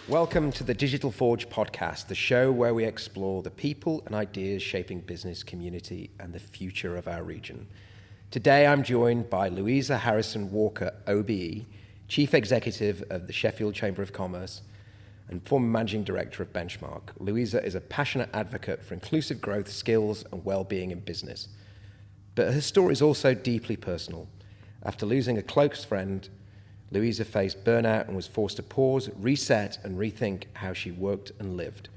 Welcome to the Digital Forge podcast, the show where we explore the people and ideas shaping business, community, and the future of our region. Today, I'm joined by Louisa Harrison-Walker OBE, Chief Executive of the Sheffield Chamber of Commerce and former Managing Director of Benchmark. Louisa is a passionate advocate for inclusive growth, skills, and well-being in business. But her story is also deeply personal. After losing a close friend, Louisa faced burnout and was forced to pause, reset, and rethink how she worked and lived.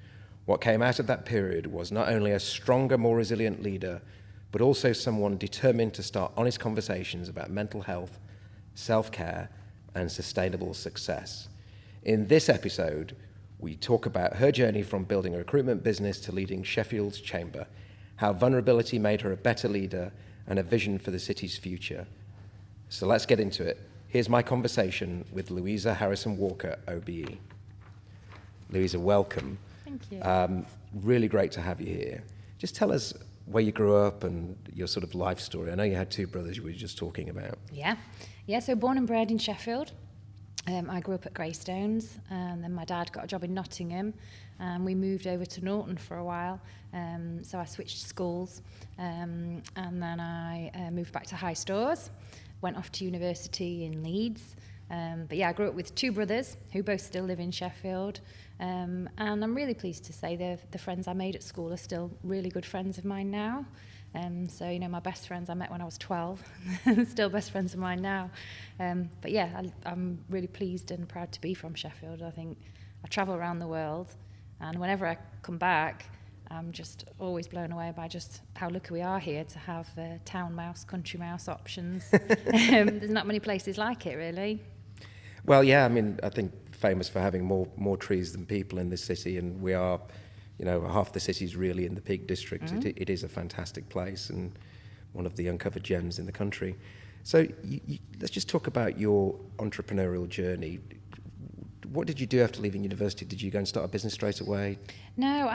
What came out of that period was not only a stronger, more resilient leader, but also someone determined to start honest conversations about mental health, self-care, and sustainable success. In this episode, we talk about her journey from building a recruitment business to leading Sheffield's Chamber, how vulnerability made her a better leader, and a vision for the city's future. So let's get into it. Here's my conversation with Louisa Harrison-Walker OBE. Louisa, welcome. Thank you. Really great to have you here. Just tell us where you grew up and your sort of life story. I know you had two brothers you were just talking about. Yeah, so born and bred in Sheffield. I grew up at Greystones, and then my dad got a job in Nottingham, and we moved over to Norton for a while. So I switched schools, and then I moved back to High Stores. Went off to university in Leeds. But yeah, I grew up with two brothers who both still live in Sheffield. And I'm really pleased to say the friends I made at school are still really good friends of mine now. So, you know, my best friends I met when I was 12, still best friends of mine now. But yeah, I'm really pleased and proud to be from Sheffield. I think I travel around the world, and whenever I come back, I'm just always blown away by just how lucky we are here to have town mouse, country mouse options. There's not many places like it, really. Well, yeah, I mean, I think famous for having more trees than people in this city, and we are, you know, half the city's really in the Peak District. Mm-hmm. It is a fantastic place and one of the uncovered gems in the country. So let's just talk about your entrepreneurial journey. What did you do after leaving university? Did you go and start a business straight away? No,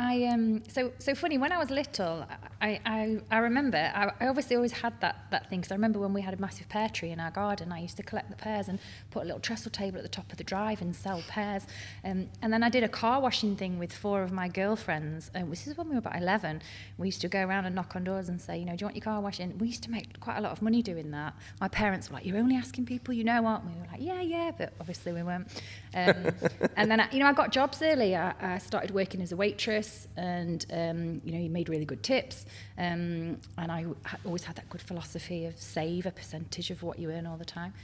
so funny, when I was little, I remember, I obviously always had that thing, because I remember when we had a massive pear tree in our garden, I used to collect the pears and put a little trestle table at the top of the drive and sell pears. And then I did a car washing thing with four of my girlfriends, and this is when we were about 11. We used to go around and knock on doors and say, you know, do you want your car washing? We used to make quite a lot of money doing that. My parents were like, you're only asking people you know, aren't we? We were like, yeah, but obviously we weren't. And then, I got jobs early. I started working as a waitress, and, you made really good tips. And I always had that good philosophy of save a percentage of what you earn all the time.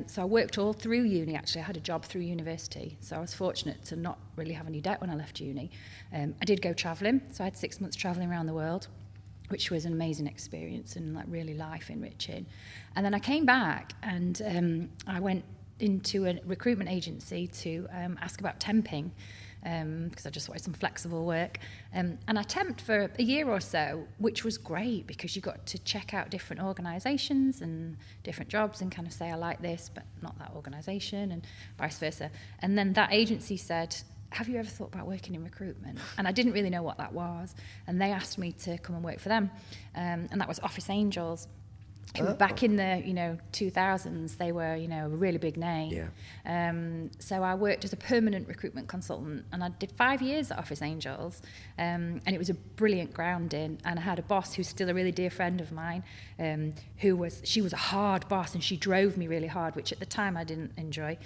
So I worked all through uni, actually. I had a job through university. So I was fortunate to not really have any debt when I left uni. I did go travelling. So I had 6 months travelling around the world, which was an amazing experience and like really life enriching. And then I came back, and I went into a recruitment agency to ask about temping, because I just wanted some flexible work. And I temped for a year or so, which was great because you got to check out different organisations and different jobs and kind of say, I like this, but not that organisation, and vice versa. And then that agency said, have you ever thought about working in recruitment? And I didn't really know what that was. And they asked me to come and work for them. And that was Office Angels. Back in the 2000s, they were a really big name. Yeah. So I worked as a permanent recruitment consultant, and I did 5 years at Office Angels, and it was a brilliant grounding. And I had a boss who's still a really dear friend of mine, she was a hard boss, and she drove me really hard, which at the time I didn't enjoy,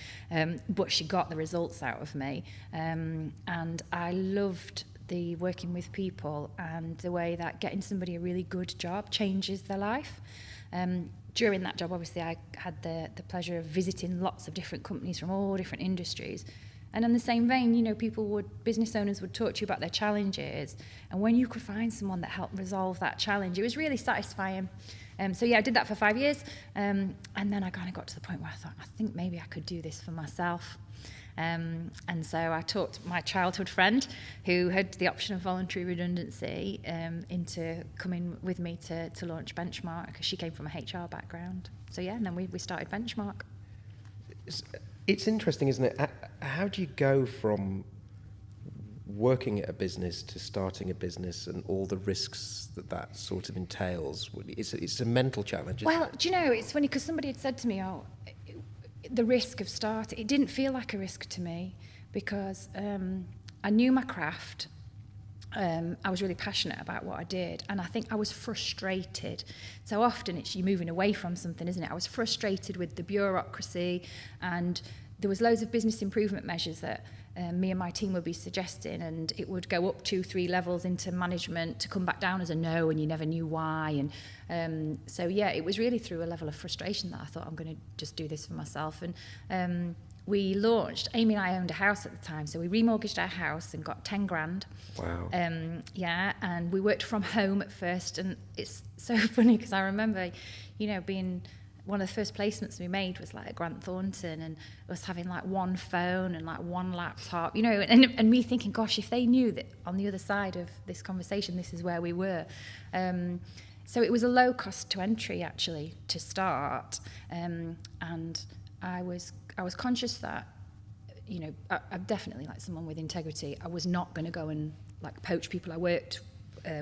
but she got the results out of me, and I loved the working with people and the way that getting somebody a really good job changes their life. During that job, obviously, I had the pleasure of visiting lots of different companies from all different industries. And in the same vein, business owners would talk to you about their challenges. And when you could find someone that helped resolve that challenge, it was really satisfying. So I did that for 5 years. And then I kind of got to the point where I thought, I think maybe I could do this for myself. And so I talked my childhood friend, who had the option of voluntary redundancy, into coming with me to launch Benchmark, because she came from a HR background. So and then we started Benchmark. It's interesting, isn't it? How do you go from working at a business to starting a business and all the risks that sort of entails? It's a mental challenge. Well, do you know, it's funny because somebody had said to me, the risk of starting, it didn't feel like a risk to me, because I knew my craft. I was really passionate about what I did, and I think I was frustrated. So often it's you moving away from something, isn't it? I was frustrated with the bureaucracy, and there was loads of business improvement measures that me and my team would be suggesting, and it would go up 2-3 levels into management to come back down as a no, and you never knew why. And so yeah, it was really through a level of frustration that I thought, I'm going to just do this for myself. And we launched, Amy and I owned a house at the time, so we remortgaged our house and got 10 grand. Wow. Yeah, and we worked from home at first, and it's so funny because I remember, being one of the first placements we made was like at Grant Thornton, and us having like one phone and like one laptop, and me thinking, gosh, if they knew that on the other side of this conversation, this is where we were. So it was a low cost to entry actually to start, and I was conscious that, I'm definitely like someone with integrity. I was not going to go and like poach people I worked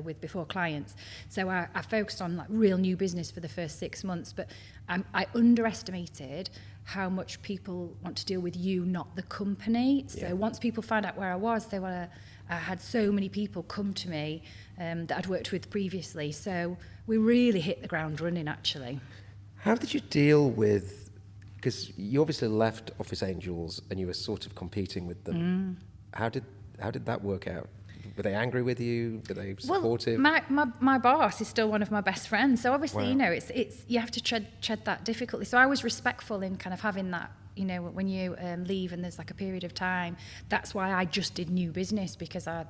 with before clients. So I focused on like real new business for the first 6 months, but I underestimated how much people want to deal with you, not the company. So once people found out where I was, I had so many people come to me that I'd worked with previously. So we really hit the ground running actually. How did you deal with, because you obviously left Office Angels and you were sort of competing with them. How did that work out? Were they angry with you? Were they supportive? Well, my boss is still one of my best friends. So obviously, Wow. it's you have to tread that difficultly. So I was respectful in kind of having that, when you leave and there's like a period of time. That's why I just did new business, because I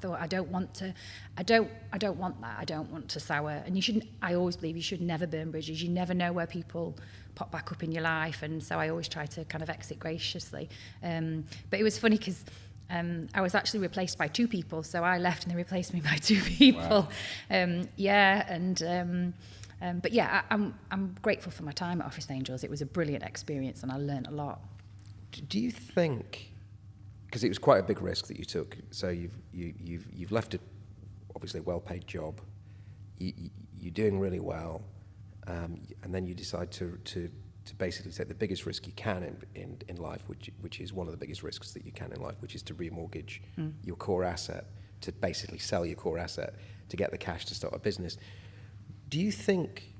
thought I don't want that. I don't want to sour. And I always believe you should never burn bridges. You never know where people pop back up in your life, and so I always try to kind of exit graciously. But it was funny because I was actually replaced by 2 people, so I left and they replaced me by 2 people. Wow. But yeah, I'm grateful for my time at Office Angels. It was a brilliant experience, and I learned a lot. Do you think, because it was quite a big risk that you took, so you've left a obviously well-paid job, you're doing really well, and then you decide to basically take the biggest risk you can in life, which is one of the biggest risks that you can in life, which is to remortgage your core asset, to basically sell your core asset to get the cash to start a business. Do you think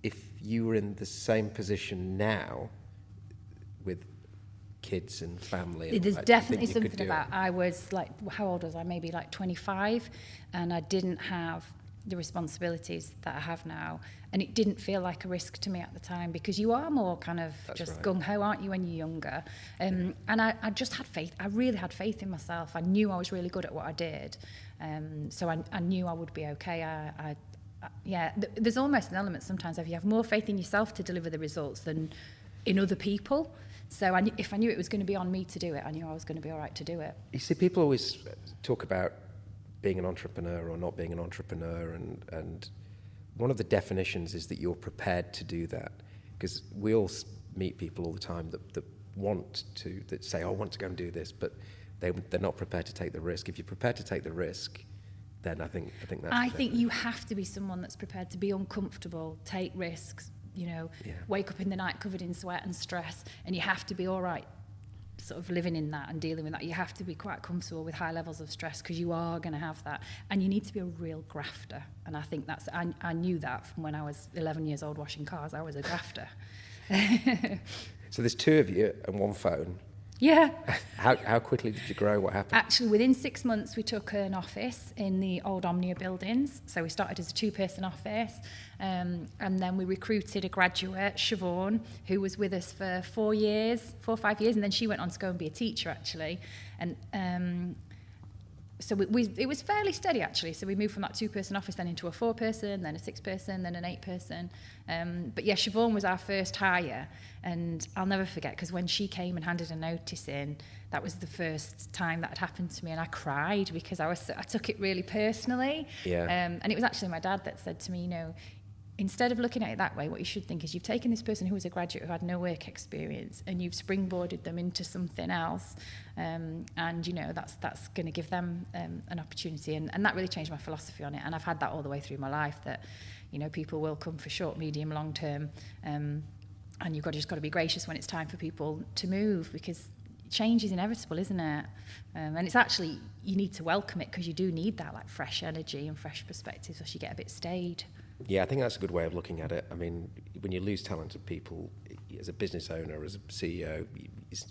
if you were in the same position now with kids and family, there's definitely something about, I was like, how old was I? Maybe like 25, and I didn't have the responsibilities that I have now, and it didn't feel like a risk to me at the time, because you are more kind of gung-ho, aren't you, when you're younger. And I just had faith. I really had faith in myself. I knew I was really good at what I did, so I knew I would be okay. There's almost an element sometimes of you have more faith in yourself to deliver the results than in other people. So if I knew it was going to be on me to do it, I knew I was going to be all right to do it. You see, people always talk about being an entrepreneur or not being an entrepreneur, and one of the definitions is that you're prepared to do that, because we all meet people all the time that say, I want to go and do this, but they're not prepared to take the risk. If you're prepared to take the risk, then I think that's... I think you have to be someone that's prepared to be uncomfortable, take risks, wake up in the night covered in sweat and stress, and you have to be all right sort of living in that and dealing with that. You have to be quite comfortable with high levels of stress, because you are going to have that, and you need to be a real grafter. And I think I knew that from when I was 11 years old washing cars. I was a grafter. So there's 2 of you and 1 phone. Yeah. How quickly did you grow? What happened? Actually, within 6 months, we took an office in the old Omnia buildings. So we started as a 2-person office, and then we recruited a graduate, Siobhan, who was with us for 4 or 5 years, and then she went on to go and be a teacher, actually. And so it was fairly steady, actually. So we moved from that 2-person office then into a 4-person, then a 6-person, then an 8-person. But yeah, Siobhan was our first hire, and I'll never forget, because when she came and handed a notice in, that was the first time that had happened to me, and I cried because I took it really personally. Yeah. And it was actually my dad that said to me, instead of looking at it that way, what you should think is you've taken this person who was a graduate who had no work experience, and you've springboarded them into something else, and that's going to give them an opportunity, and that really changed my philosophy on it. And I've had that all the way through my life, that people will come for short, medium, long term, and you've just got to be gracious when it's time for people to move, because change is inevitable, isn't it? And it's actually, you need to welcome it, because you do need that like fresh energy and fresh perspective, so you get a bit stayed. Yeah, I think that's a good way of looking at it. I mean, when you lose talented people, as a business owner, as a CEO,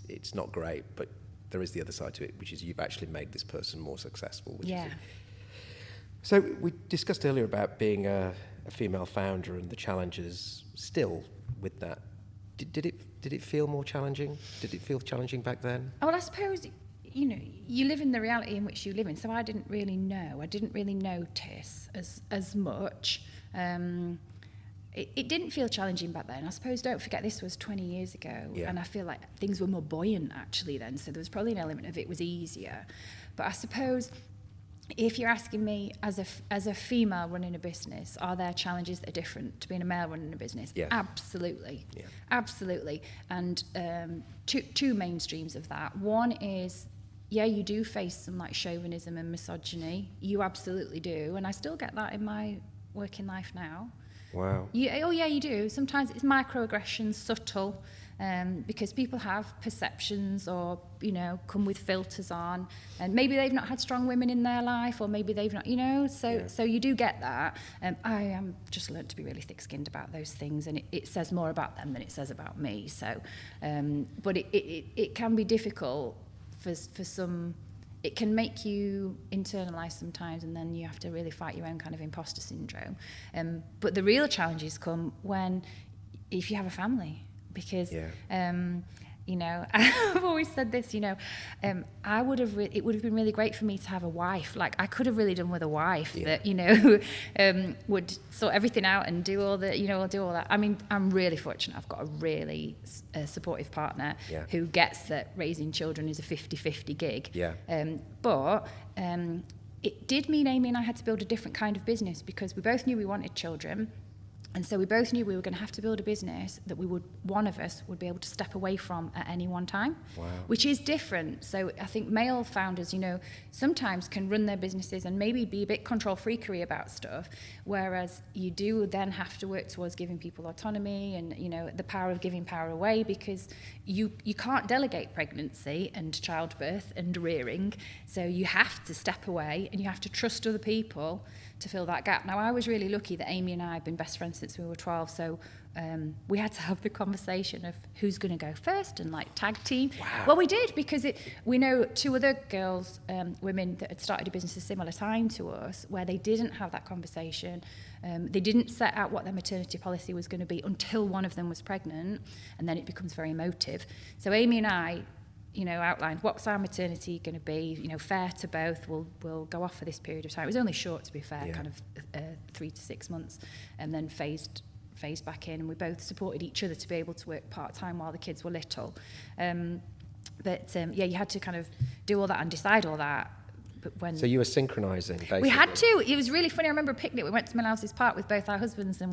it's not great, but there is the other side to it, which is you've actually made this person more successful. Which is so we discussed earlier about being a female founder and the challenges still with that. Did it feel more challenging? Did it feel challenging back then? Oh, well, I suppose, you know, you live in the reality in which you live in, so I didn't really know. I didn't really notice as much. It didn't feel challenging back then. I suppose, don't forget, this was 20 years ago, and I feel like things were more buoyant actually then, so there was probably an element of it was easier. But I suppose, if you're asking me as a female running a business, are there challenges that are different to being a male running a business? Yeah. Absolutely. Yeah. Absolutely. And two main streams of that. One is, you do face some like chauvinism and misogyny. You absolutely do. And I still get that in my working life now. Wow. You do. Sometimes it's microaggressions, subtle, because people have perceptions or, you know, come with filters on, and maybe they've not had strong women in their life, or maybe they've not, you know, so you do get that. I am just learnt to be really thick-skinned about those things, and it says more about them than it says about me. So, but it can be difficult for some. It can make you internalise sometimes, and then you have to really fight your own kind of imposter syndrome. But the real challenges come if you have a family, because you know, I've always said this, you know, it would have been really great for me to have a wife. Like, I could have really done with a wife that, you know, would sort everything out and do all the, you know, do all that. I mean, I'm really fortunate. I've got a really supportive partner who gets that raising children is a 50-50 gig. Yeah. But it did mean Amy and I had to build a different kind of business, because we both knew we wanted children. And so we both knew we were going to have to build a business that one of us would be able to step away from at any one time. Wow. Which is different. So I think male founders, you know, sometimes can run their businesses and maybe be a bit control freakery about stuff, whereas you do then have to work towards giving people autonomy and, you know, the power of giving power away, because you can't delegate pregnancy and childbirth and rearing. So you have to step away and you have to trust other people to fill that gap. Now, I was really lucky that Amy and I have been best friends since we were 12, so we had to have the conversation of who's going to go first and like tag team. Wow. Well, we did, because we know two other girls, women that had started a business at a similar time to us, where they didn't have that conversation. They didn't set out what their maternity policy was going to be until one of them was pregnant, and then it becomes very emotive. So Amy and I, you know, outlined what's our maternity going to be, you know, fair to both. We'll go off for this period of time. It was only short, to be fair, kind of 3 to 6 months, and then phased back in. And we both supported each other to be able to work part-time while the kids were little. But you had to kind of do all that and decide all that. But so you were synchronising, basically. We had to. It was really funny. I remember a picnic. We went to Millhouses Park with both our husbands, and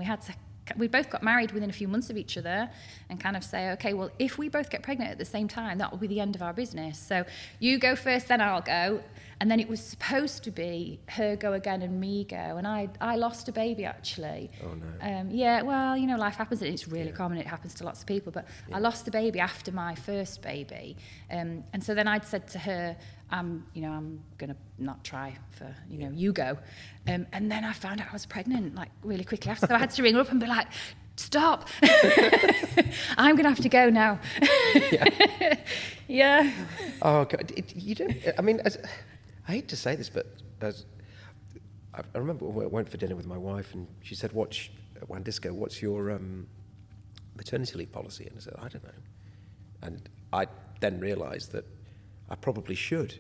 we both got married within a few months of each other, and kind of say, okay, well, if we both get pregnant at the same time, that will be the end of our business. So you go first, then I'll go. And then it was supposed to be her go again and me go. And I lost a baby, actually. Oh, no. Well, you know, life happens, and it's really common. It happens to lots of people. But I lost the baby after my first baby. And so then I'd said to her, I'm going to not try for, you go. And then I found out I was pregnant, like, really quickly after. So I had to ring her up and be like, stop. I'm going to have to go now. Yeah. Oh, God. You don't, I mean, I hate to say this, but I remember when I went for dinner with my wife, and she said, Wandisco, what's your maternity leave policy? And I said, I don't know. And I then realised that I probably should.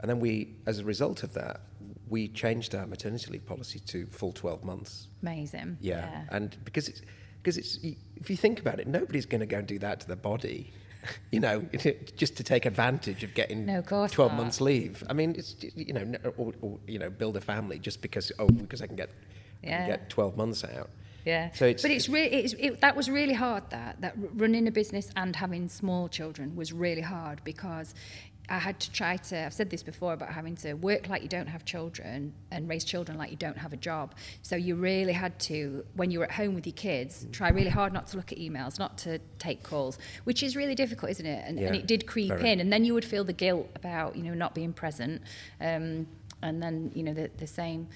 And then as a result of that, we changed our maternity leave policy to full 12 months. Amazing. Yeah. And because it's, if you think about it, nobody's going to go and do that to their body, you know, just to take advantage of getting 12 months leave. I mean, it's, you know, or build a family just because I can get 12 months out. Yeah, so that was really hard. That running a business and having small children was really hard, because I had to try to, I've said this before about having to work like you don't have children and raise children like you don't have a job. So you really had to, when you were at home with your kids, try really hard not to look at emails, not to take calls, which is really difficult, isn't it? And it did creep in. And then you would feel the guilt about, not being present. And then, the same.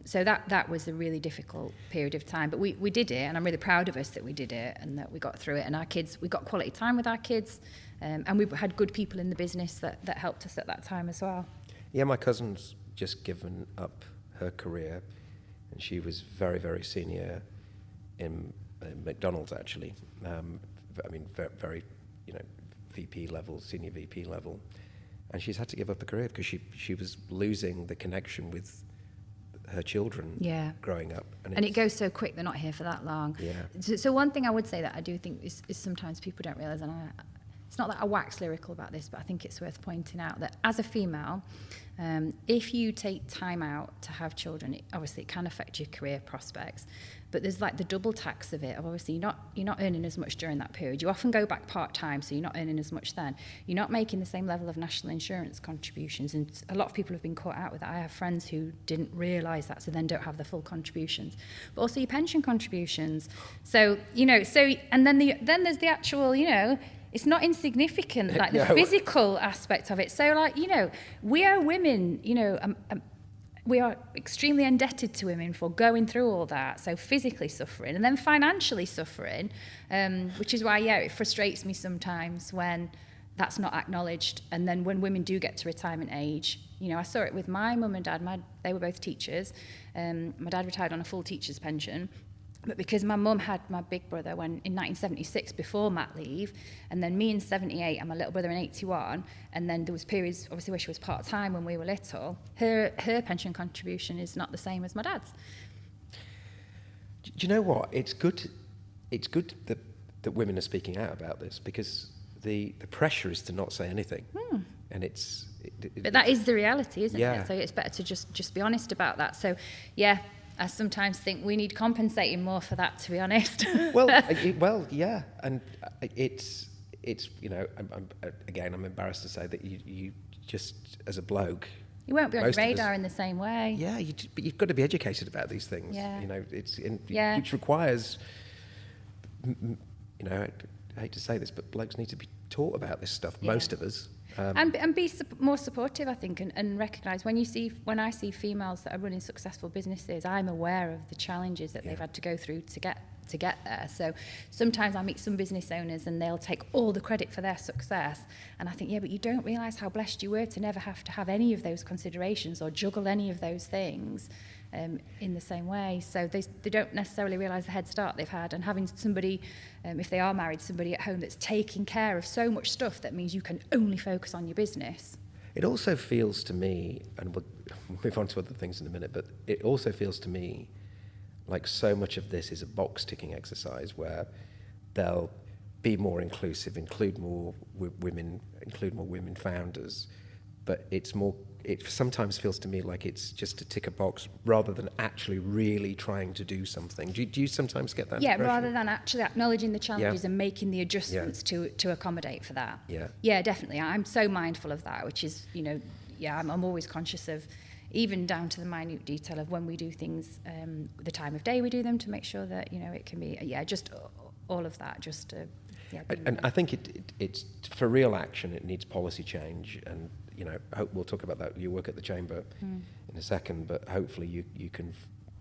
So that was a really difficult period of time. But we did it, and I'm really proud of us that we did it and that we got through it. And our kids, we got quality time with our kids. And we had good people in the business that helped us at that time as well. Yeah, my cousin's just given up her career, and she was very, very senior in McDonald's, actually. Very, VP level, senior VP level. And she's had to give up her career because she was losing the connection with her children growing up. And it goes so quick, they're not here for that long. Yeah. So one thing I would say that I do think is sometimes people don't realise, and it's not that I wax lyrical about this, but I think it's worth pointing out that as a female, if you take time out to have children, obviously it can affect your career prospects, but there's like the double tax of it. Of obviously you're not earning as much during that period. You often go back part-time, so you're not earning as much then. You're not making the same level of national insurance contributions, and a lot of people have been caught out with that. I have friends who didn't realise that, so then don't have the full contributions. But also your pension contributions. So, and then there's the actual, it's not insignificant, like the physical aspect of it. So, we are women, we are extremely indebted to women for going through all that. So physically suffering and then financially suffering, which is why, it frustrates me sometimes when that's not acknowledged. And then when women do get to retirement age, I saw it with my mum and dad. They were both teachers. My dad retired on a full teacher's pension. But because my mum had my big brother in 1976 before mat leave, and then me in 78 and my little brother in 81, and then there was periods obviously where she was part-time when we were little, her pension contribution is not the same as my dad's. Do you know what? It's good that women are speaking out about this, because the pressure is to not say anything. And but that is the reality, isn't it? So it's better to just be honest about that. So I sometimes think we need compensating more for that, to be honest. well, yeah, and it's I'm embarrassed to say that you just, as a bloke, you won't be on your radar in the same way. Yeah, but you've got to be educated about these things. Yeah. Which requires, I hate to say this, but blokes need to be taught about this stuff. Yeah. Most of us. And be more supportive, I think, and recognise when I see females that are running successful businesses, I'm aware of the challenges that they've had to go through to get there. So sometimes I meet some business owners and they'll take all the credit for their success, and I think, but you don't realise how blessed you were to never have to have any of those considerations or juggle any of those things in the same way. So they don't necessarily realise the head start they've had, and having somebody, if they are married, somebody at home that's taking care of so much stuff, that means you can only focus on your business. It also feels to me, and we'll move on to other things in a minute, but it also feels to me like so much of this is a box-ticking exercise where they'll be more inclusive, include more women founders, but it sometimes feels to me like it's just to tick a box rather than actually really trying to do something. Do you sometimes get that impression? Rather than actually acknowledging the challenges and making the adjustments to accommodate for that. Yeah, definitely. I'm so mindful of that, which is, I'm always conscious of, even down to the minute detail of when we do things, the time of day we do them, to make sure that, it can be, just all of that, just to... and I think it's for real action, it needs policy change, and hope we'll talk about that. You work at the Chamber in a second, but hopefully you can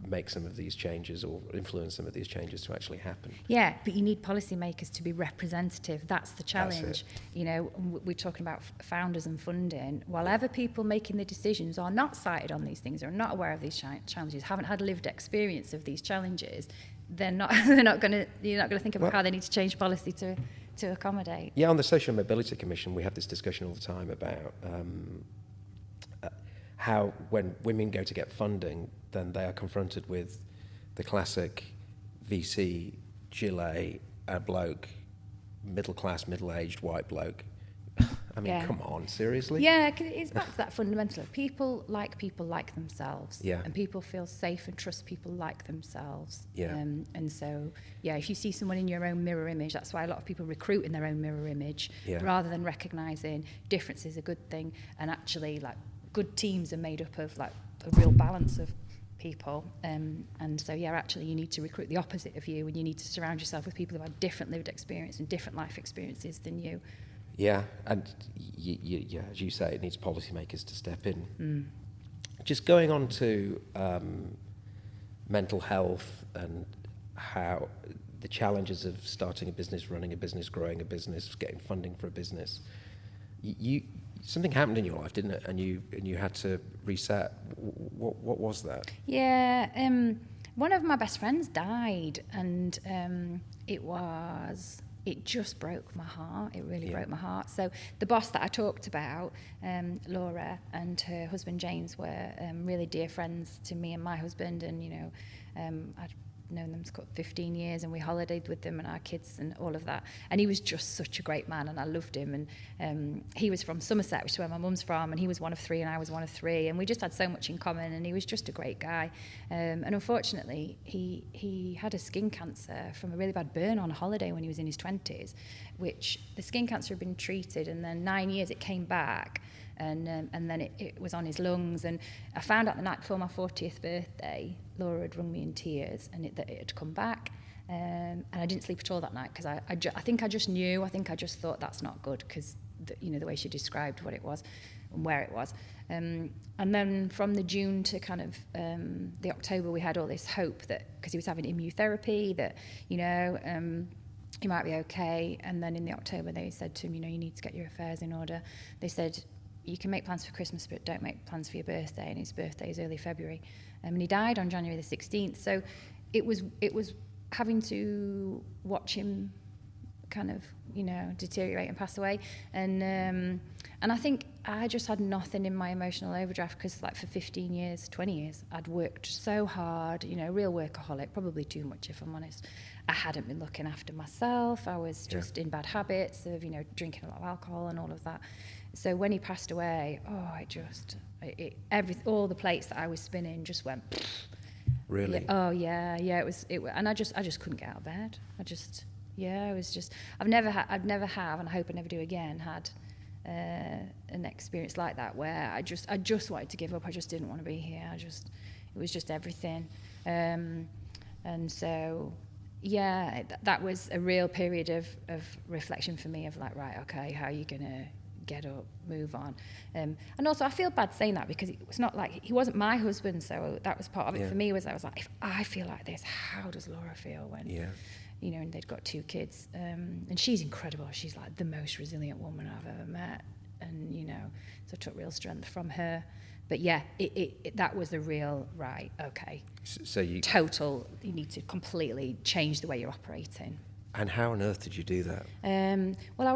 make some of these changes or influence some of these changes to actually happen. Yeah, but you need policymakers to be representative. That's the challenge. We're talking about founders and funding. While other people making the decisions are not cited on these things, are not aware of these challenges, haven't had lived experience of these challenges, you're not going to think about how they need to change policy to accommodate. Yeah, on the Social Mobility Commission, we have this discussion all the time about how when women go to get funding, then they are confronted with the classic VC, gilet, a bloke, middle-class, middle-aged white bloke. I mean, come on, seriously? Yeah, 'cause it's back to that fundamental of people like themselves. Yeah. And people feel safe and trust people like themselves. Yeah. And so, yeah, if you see someone in your own mirror image, that's why a lot of people recruit in their own mirror image, rather than recognising difference is a good thing. And actually, like, good teams are made up of, like, a real balance of people, and so actually you need to recruit the opposite of you, and you need to surround yourself with people who have different lived experience and different life experiences than you. Yeah, and as you say, it needs policymakers to step in. Just going on to mental health and how the challenges of starting a business, running a business, growing a business, getting funding for a business. Something happened in your life, didn't it? And you had to reset. What was that? Yeah, one of my best friends died, and it just broke my heart. It really broke my heart. So the boss that I talked about, Laura, and her husband James were really dear friends to me and my husband, and I'd known them for 15 years, and we holidayed with them and our kids and all of that. And he was just such a great man, and I loved him. And he was from Somerset, which is where my mum's from, and he was one of three and I was one of three, and we just had so much in common, and he was just a great guy. And unfortunately, he had a skin cancer from a really bad burn on a holiday when he was in his 20s, which the skin cancer had been treated, and then 9 years it came back. And then it was on his lungs, and I found out the night before my 40th birthday. Laura had rung me in tears, and that it had come back, and I didn't sleep at all that night because I think I just knew. I think I just thought that's not good, because the way she described what it was and where it was, and then from the June to kind of the October, we had all this hope that because he was having immunotherapy that he might be okay. And then in the October they said to him, you need to get your affairs in order. They said, you can make plans for Christmas, but don't make plans for your birthday. And his birthday is early February. And he died on January the 16th. So it was having to watch him kind of, deteriorate and pass away. And I think I just had nothing in my emotional overdraft because, like, for 15 years, 20 years, I'd worked so hard, real workaholic, probably too much if I'm honest. I hadn't been looking after myself. I was just in bad habits of, drinking a lot of alcohol and all of that. So when he passed away, all the plates that I was spinning just went. Really? It was, and I just couldn't get out of bed. It was just. I've never have, and I hope I never do again. Had an experience like that where I just wanted to give up. I just didn't want to be here. It was just everything, and so. Yeah, that was a real period of reflection for me of like, right, okay, how are you going to get up, move on? And also I feel bad saying that because it's not like, he wasn't my husband, so that was part of it for me. I was like, if I feel like this, how does Laura feel when, and they'd got 2 kids. And she's incredible. She's like the most resilient woman I've ever met. And, so I took real strength from her. But yeah, that was a real, right, okay. So you need to completely change the way you're operating. And how on earth did you do that? Well,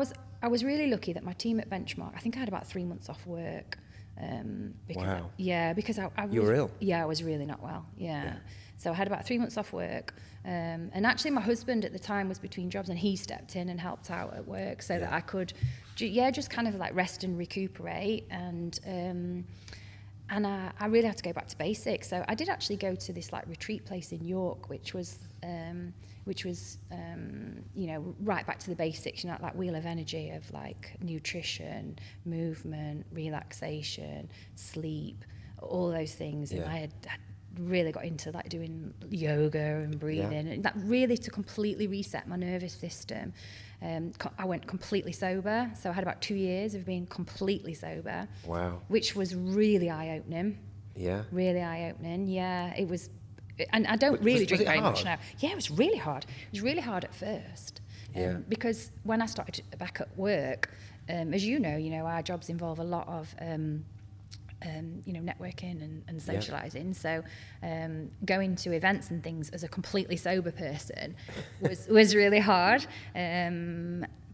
I was really lucky that my team at Benchmark, I think I had about 3 months off work. Wow. Because I was... You were ill? Yeah, I was really not well, yeah. So I had about 3 months off work. And actually my husband at the time was between jobs, and he stepped in and helped out at work so that I could, just kind of like rest and recuperate. And I really had to go back to basics. So I did actually go to this like retreat place in York, which was right back to the basics, that wheel of energy of like nutrition, movement, relaxation, sleep, all those things. And I had really got into like doing yoga and breathing, and that really to completely reset my nervous system. I went completely sober, so I had about 2 years of being completely sober. Wow. Which was really eye-opening. Yeah. Really eye-opening, yeah. It was, and I don't really drink very much now. Yeah, it was really hard. It was really hard at first. Because when I started back at work, as you know, our jobs involve a lot of networking and socialising. So going to events and things as a completely sober person was really hard.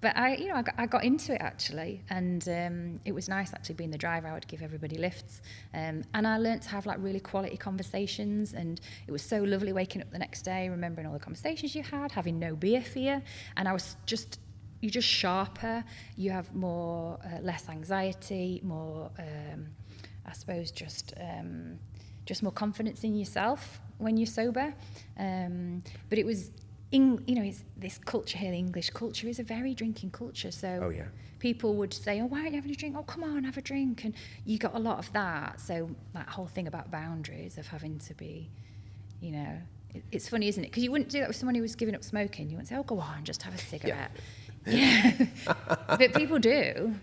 But I got into it actually, and it was nice actually being the driver. I would give everybody lifts, and I learnt to have like really quality conversations, and it was so lovely waking up the next day, remembering all the conversations you had, having no beer fear, and I was just you're just sharper. You have more less anxiety, more I suppose just more confidence in yourself when you're sober. But it was it's this culture here, the English culture is a very drinking culture. So people would say, oh, why aren't you having a drink? Oh, come on, have a drink. And you got a lot of that. So that whole thing about boundaries of having to be, it's funny, isn't it? Because you wouldn't do that with someone who was giving up smoking. You wouldn't say, oh, go on, just have a cigarette. Yeah. But people do.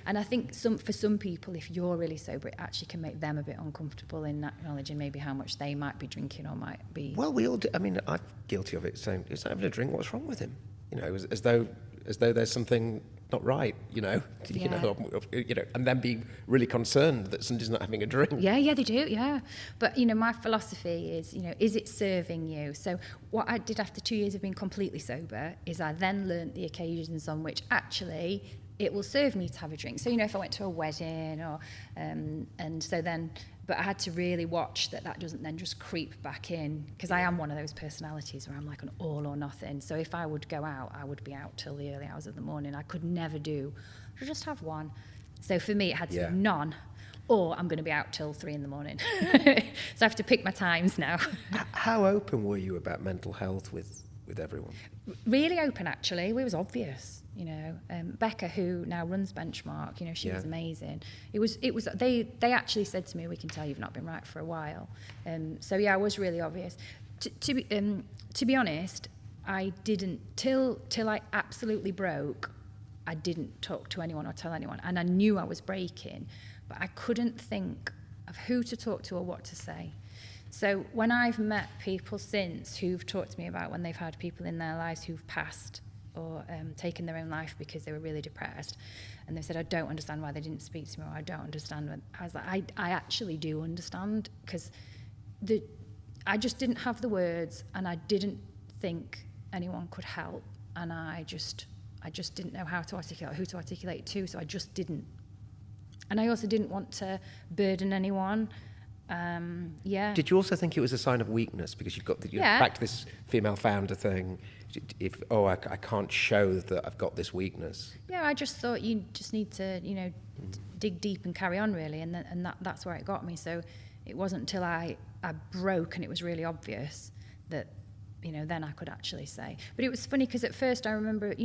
And I think for some people, if you're really sober, it actually can make them a bit uncomfortable in acknowledging maybe how much they might be drinking or might be. Well, we all do. I mean, I'm guilty of it, saying, he's not having a drink, what's wrong with him? As though there's something not right, and then be really concerned that somebody's not having a drink. Yeah, they do, yeah. But, my philosophy is it serving you? So what I did after 2 years of being completely sober is I then learnt the occasions on which actually it will serve me to have a drink. So, if I went to a wedding or, but I had to really watch that doesn't then just creep back in, because I am one of those personalities where I'm like an all or nothing. So if I would go out, I would be out till the early hours of the morning. I could never I'd just have one. So for me, it had to be none, or I'm going to be out till 3 a.m. So I have to pick my times now. How open were you about mental health with everyone? Really open, actually. It was obvious. Becca, who now runs Benchmark, she was amazing. It was. They actually said to me, "We can tell you've not been right for a while." So I was really obvious. To be honest, I didn't till I absolutely broke. I didn't talk to anyone or tell anyone, and I knew I was breaking, but I couldn't think of who to talk to or what to say. So when I've met people since who've talked to me about when they've had people in their lives who've passed or taken their own life because they were really depressed, and they said, I don't understand why they didn't speak to me, or I don't understand when, I was like, I actually do understand, because I just didn't have the words, and I didn't think anyone could help, and I just didn't know how to articulate, who to articulate it to, so I just didn't. And I also didn't want to burden anyone. Did you also think it was a sign of weakness, because you've got back to this female founder thing? I can't show that I've got this weakness. Yeah, I just thought you just need to, dig deep and carry on, really, and that's where it got me. So it wasn't until I broke and it was really obvious that, then I could actually say. But it was funny, because at first I remember,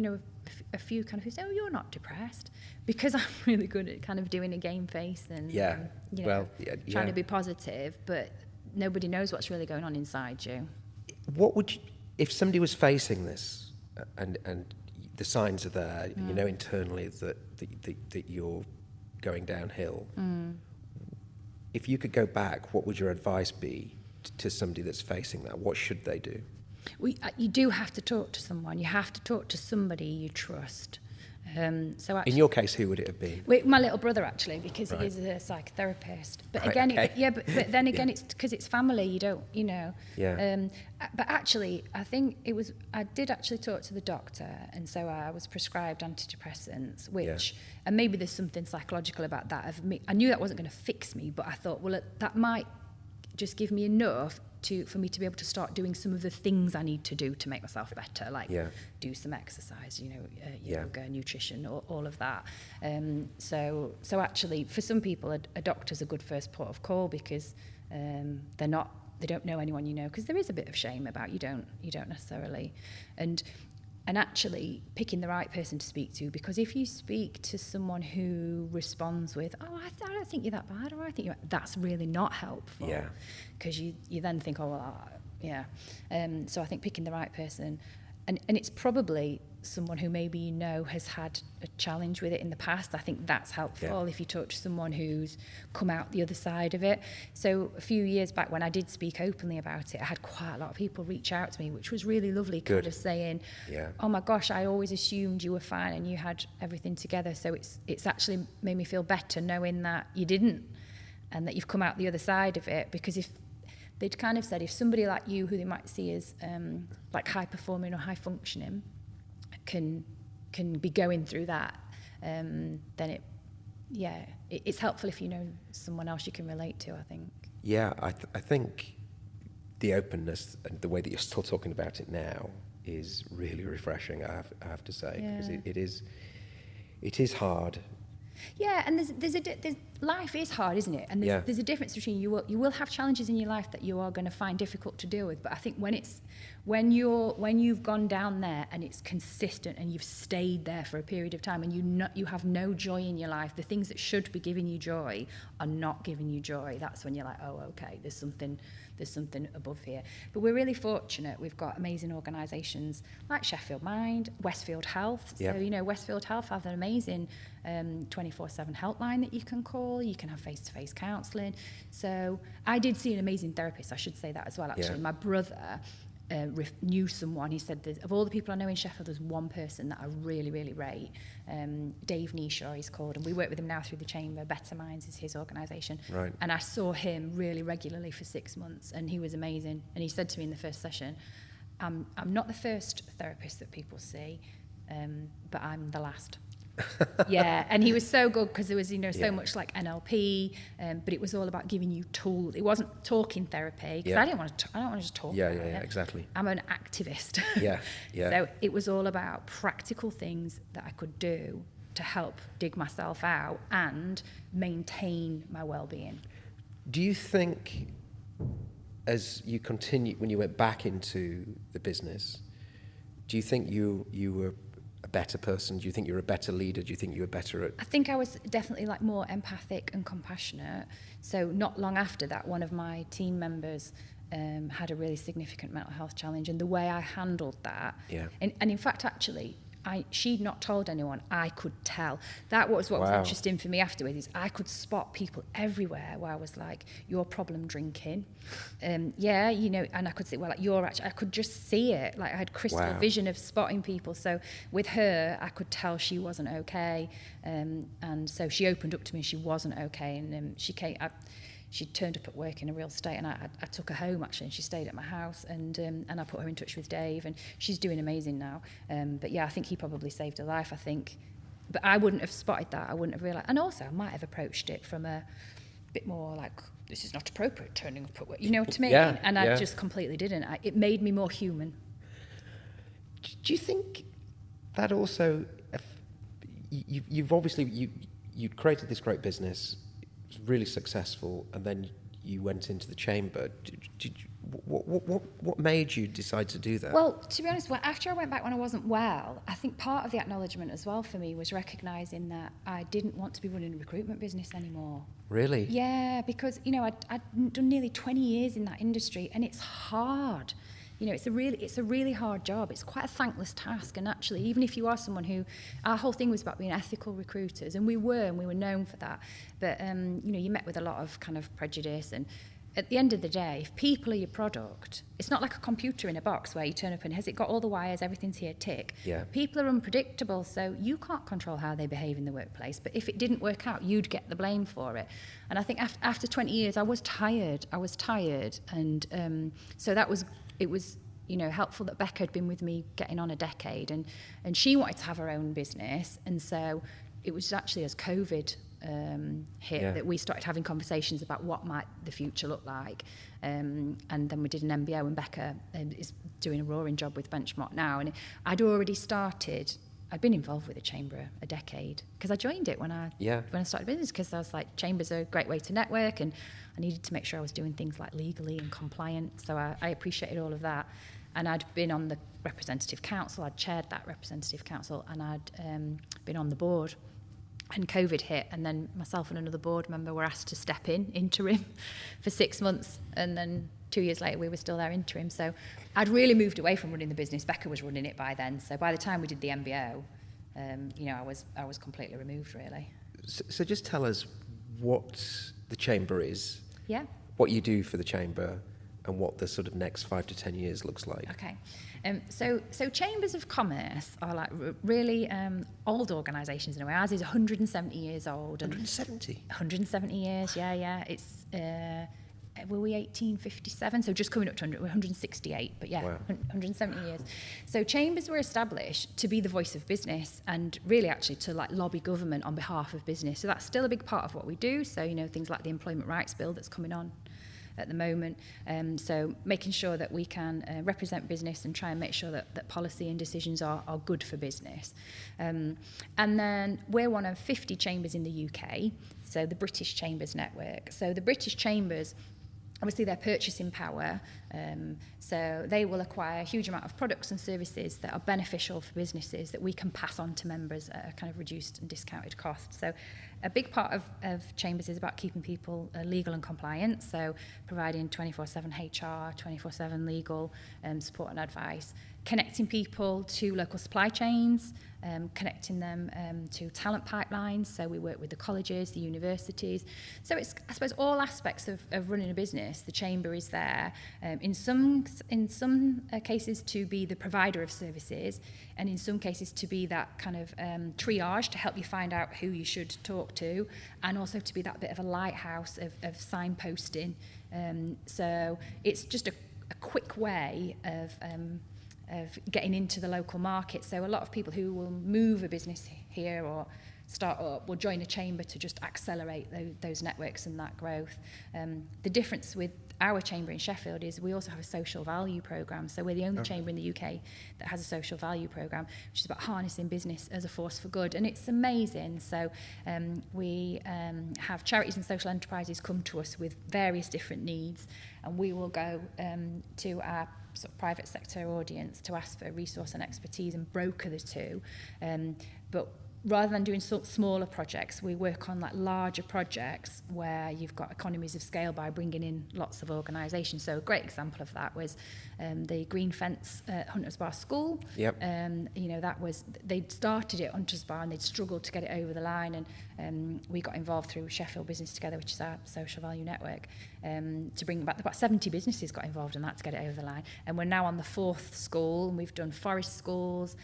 a few kind of who say, oh, you're not depressed, because I'm really good at kind of doing a game face and trying to be positive, but nobody knows what's really going on inside you. What would you, if somebody was facing this and the signs are there, internally that you're going downhill, if you could go back, what would your advice be to somebody that's facing that? What should they do? You do have to talk to someone. You have to talk to somebody you trust. So actually, in your case, who would it have been? My little brother, actually, because he is a psychotherapist. But again, but then again, it's because it's family. You don't, but actually, I think I did actually talk to the doctor, and so I was prescribed antidepressants, and maybe there's something psychological about that. I knew that wasn't going to fix me, but I thought, well, that might just give me enough for me to be able to start doing some of the things I need to do to make myself better, like do some exercise, yoga, nutrition, all of that. So actually, for some people, a doctor's a good first port of call, because they don't know anyone because there is a bit of shame about you don't necessarily, and actually picking the right person to speak to, because if you speak to someone who responds with, oh, I don't think you're that bad, or I think that's really not helpful. Yeah. Because you then think, oh, well, so I think picking the right person, and it's probably someone who maybe has had a challenge with it in the past. I think that's helpful if you talk to someone who's come out the other side of it. So a few years back, when I did speak openly about it, I had quite a lot of people reach out to me, which was really lovely. Good. Kind of saying, oh my gosh, I always assumed you were fine and you had everything together. So it's actually made me feel better knowing that you didn't, and that you've come out the other side of it. Because if they'd kind of said, if somebody like you, who they might see as like high performing or high functioning, can be going through that, then it's helpful if you know someone else you can relate to, I think. I think the openness and the way that you're still talking about it now is really refreshing, I have to say, because it is hard. Yeah, and life is hard, isn't it? And there's a difference between you will have challenges in your life that you are going to find difficult to deal with. But I think when you've gone down there and it's consistent and you've stayed there for a period of time and you have no joy in your life, the things that should be giving you joy are not giving you joy. That's when you're like, oh, okay, there's something above here. But we're really fortunate. We've got amazing organisations like Sheffield Mind, Westfield Health. Yep. So, Westfield Health have an amazing 24/7 helpline that you can call. You can have face-to-face counselling. So I did see an amazing therapist, I should say that as well, actually. My brother knew someone. He said, of all the people I know in Sheffield, there's one person that I really, really rate. Dave Nishaw, he's called, and we work with him now through the Chamber. Better Minds is his organisation. Right. And I saw him really regularly for 6 months, and he was amazing. And he said to me in the first session, I'm not the first therapist that people see, but I'm the last. Yeah, and he was so good because there was so much like NLP, but it was all about giving you tools. It wasn't talking therapy because I don't want to just talk. Yeah, exactly. I'm an activist. Yeah. So it was all about practical things that I could do to help dig myself out and maintain my well-being. Do you think, as you continue, when you went back into the business, do you think you were a better person? Do you think you're a better leader? Do you think you were better at... I think I was definitely like more empathic and compassionate. So not long after that, one of my team members had a really significant mental health challenge, and the way I handled that, and in fact, actually, she'd not told anyone. I could tell. That was what was interesting for me afterwards, is I could spot people everywhere where I was like, you're problem drinking. And I could say, well, like, I could just see it. Like I had crystal vision of spotting people. So with her, I could tell she wasn't okay. And so she opened up to me, she wasn't okay. And she turned up at work in a real state, and I took her home actually, and she stayed at my house, and I put her in touch with Dave, and she's doing amazing now. But yeah, I think he probably saved her life, I think. But I wouldn't have spotted that, I wouldn't have realised. And also, I might have approached it from a bit more like, this is not appropriate, turning up at work, you know what I mean? And I just completely didn't. It made me more human. Do you think that also, you've obviously, you created this great business, really successful, and then you went into the Chamber. What made you decide to do that? Well, to be honest, after I went back when I wasn't well, I think part of the acknowledgement as well for me was recognising that I didn't want to be running a recruitment business anymore. Really? Yeah, because I'd done nearly 20 years in that industry, and it's hard. It's a really hard job. It's quite a thankless task. And actually, even if you are someone who, our whole thing was about being ethical recruiters, and we were known for that. But you met with a lot of kind of prejudice. And at the end of the day, if people are your product, it's not like a computer in a box where you turn up and has it got all the wires, everything's here, tick. Yeah. People are unpredictable, so you can't control how they behave in the workplace. But if it didn't work out, you'd get the blame for it. And I think after 20 years, I was tired, and so it was helpful that Becca had been with me getting on a decade, and she wanted to have her own business, and so it was actually as COVID hit that we started having conversations about what might the future look like, and then we did an MBO, and Becca is doing a roaring job with Benchmark now, and I'd been involved with the Chamber a decade because I joined it when I started business, because I was like, Chambers are a great way to network, and I needed to make sure I was doing things like legally and compliant, so I appreciated all of that. And I'd been on the representative council, I'd chaired that representative council, and I'd been on the board. And COVID hit, and then myself and another board member were asked to step in interim for 6 months, and then 2 years later we were still there interim. So I'd really moved away from running the business. Becca was running it by then, so by the time we did the MBO, I was completely removed, really. So just tell us what the Chamber is, what you do for the Chamber, and what the sort of next 5 to 10 years looks like. Okay. So Chambers of Commerce are like really old organisations in a way. Ours is 170 years old. 170? 170 years, yeah. It's, were we 1857? So just coming up to 100, we're 168, but yeah, 170 years. So Chambers were established to be the voice of business, and really actually to like lobby government on behalf of business. So that's still a big part of what we do. So, things like the Employment Rights Bill that's coming on. at the moment. So making sure that we can represent business and try and make sure that policy and decisions are good for business. And then we're one of 50 chambers in the UK, so the British Chambers Network. So the British Chambers, obviously their purchasing power, so they will acquire a huge amount of products and services that are beneficial for businesses that we can pass on to members at a kind of reduced and discounted cost. So a big part of Chambers is about keeping people legal and compliant, so providing 24/7 HR, 24/7 legal support and advice, connecting people to local supply chains, connecting them to talent pipelines. So we work with the colleges, the universities. So it's, I suppose, all aspects of running a business. The chamber is there in some cases to be the provider of services, and in some cases to be that kind of triage to help you find out who you should talk to, and also to be that bit of a lighthouse of signposting. So it's just a quick way of getting into the local market. So a lot of people who will move a business here or start up will join a chamber to just accelerate those networks and that growth. The difference with our chamber in Sheffield is we also have a social value programme. So we're the only chamber in the UK that has a social value programme, which is about harnessing business as a force for good. And it's amazing. So we have charities and social enterprises come to us with various different needs, and we will go to our sort of private sector audience to ask for resource and expertise and broker the two. But rather than doing smaller projects, we work on like larger projects where you've got economies of scale by bringing in lots of organisations. So a great example of that was the green fence at Hunters Bar School. Yep. You know, that was, they'd started it at Hunters Bar and they'd struggled to get it over the line, and we got involved through Sheffield Business Together, which is our social value network, to bring about 70 businesses got involved in that to get it over the line. And we're now on the 4th school, and we've done forest schools,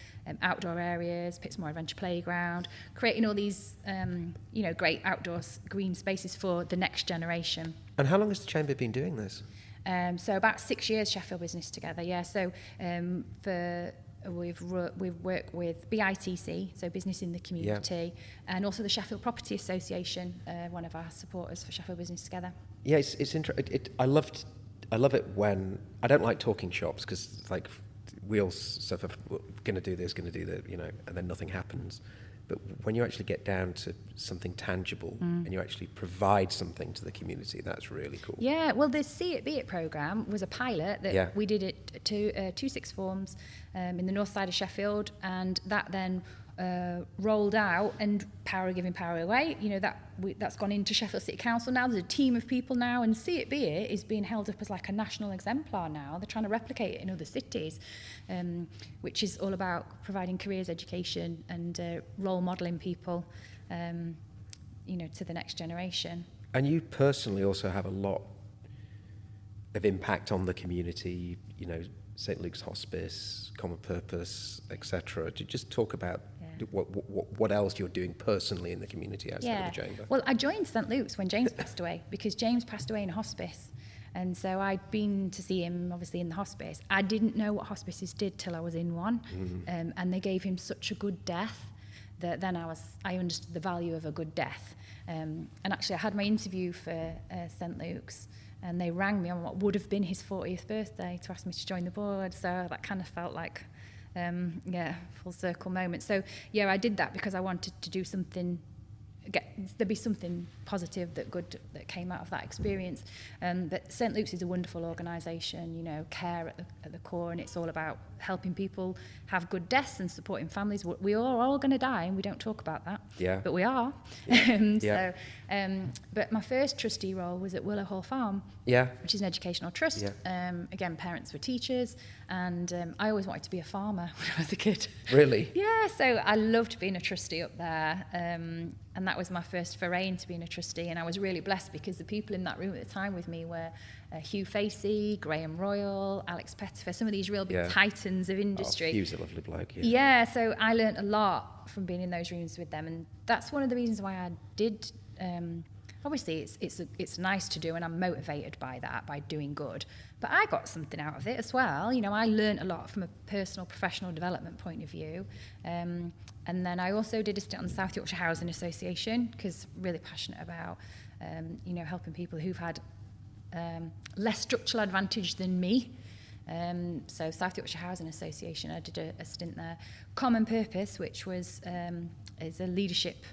outdoor areas, Pittsmore Adventure Playground, creating all these great outdoor green spaces for the next generation. And how long has the Chamber been doing this? So about 6 years, Sheffield Business Together, yeah. So we've worked with BITC, so Business in the Community, and also the Sheffield Property Association, one of our supporters for Sheffield Business Together. Yeah, it's interesting. I love it when I don't like talking shops, because it's like we all sort of going to do this, going to do that, and then nothing happens. But when you actually get down to something tangible and you actually provide something to the community, that's really cool. Yeah, well, the See It Be It programme was a pilot that we did it to 2 sixth forms in the north side of Sheffield, and that then rolled out, and power giving power away. That's gone into Sheffield City Council now. There's a team of people now, and See It Be It is being held up as like a national exemplar now. They're trying to replicate it in other cities, which is all about providing careers, education, and role modelling people, to the next generation. And you personally also have a lot of impact on the community. St Luke's Hospice, Common Purpose, etc. To just talk about what else you're doing personally in the community outside of the chamber. Well, I joined St Luke's when James passed away, because James passed away in a hospice, and so I'd been to see him obviously in the hospice. I didn't know what hospices did till I was in one, and they gave him such a good death that then I understood the value of a good death. And actually, I had my interview for St Luke's, and they rang me on what would have been his 40th birthday to ask me to join the board. So that kind of felt like, full circle moment. So, I did that because I wanted to do something, there'd be something positive that came out of that experience. But St Luke's is a wonderful organisation, care at the core, and it's all about helping people have good deaths and supporting families. We are all going to die, and we don't talk about that, but we are. But my first trustee role was at Willow Hall Farm, which is an educational trust. Again, parents were teachers, and I always wanted to be a farmer when I was a kid. Really? Yeah, so I loved being a trustee up there, and that was my first foray into being a trustee, and I was really blessed because the people in that room at the time with me were Hugh Facey, Graham Royal, Alex Pettifer, some of these real big titans of industry. Hugh's a lovely bloke, Yeah, so I learnt a lot from being in those rooms with them, and that's one of the reasons why I did. Obviously, it's nice to do, and I'm motivated by that, by doing good. But I got something out of it as well. I learnt a lot from a personal, professional development point of view. And then I also did a stint on the South Yorkshire Housing Association, because really passionate about, helping people who've had less structural advantage than me. So South Yorkshire Housing Association, I did a stint there. Common Purpose, which is a leadership